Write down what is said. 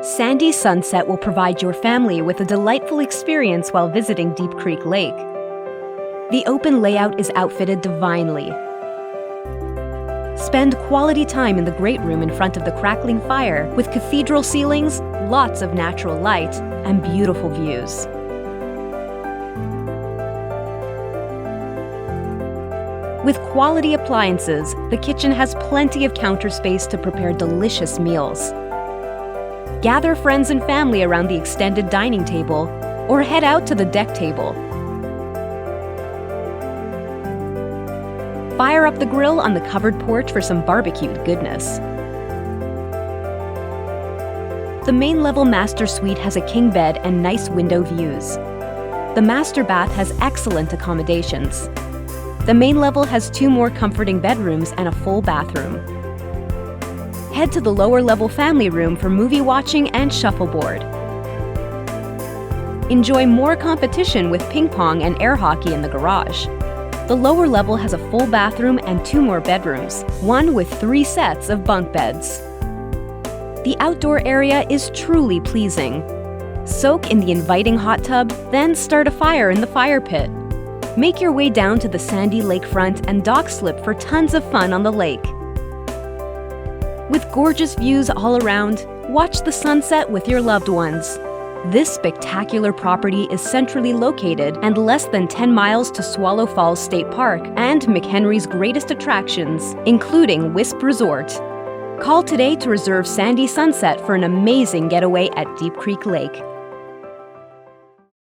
Sandy Sunset will provide your family with a delightful experience while visiting Deep Creek Lake. The open layout is outfitted divinely. Spend quality time in the great room in front of the crackling fire with cathedral ceilings, lots of natural light, and beautiful views. With quality appliances, the kitchen has plenty of counter space to prepare delicious meals. Gather friends and family around the extended dining table or head out to the deck table. Fire up the grill on the covered porch for some barbecued goodness. The main level master suite has a king bed and nice window views. The master bath has excellent accommodations. The main level has 2 more comforting bedrooms and a full bathroom. Head to the lower level family room for movie watching and shuffleboard. Enjoy more competition with ping pong and air hockey in the garage. The lower level has a full bathroom and 2 more bedrooms, one with 3 sets of bunk beds. The outdoor area is truly pleasing. Soak in the inviting hot tub, then start a fire in the fire pit. Make your way down to the sandy lakefront and dock slip for tons of fun on the lake. With gorgeous views all around, watch the sunset with your loved ones. This spectacular property is centrally located and less than 10 miles to Swallow Falls State Park and McHenry's greatest attractions, including Wisp Resort. Call today to reserve Sandy Sunset for an amazing getaway at Deep Creek Lake.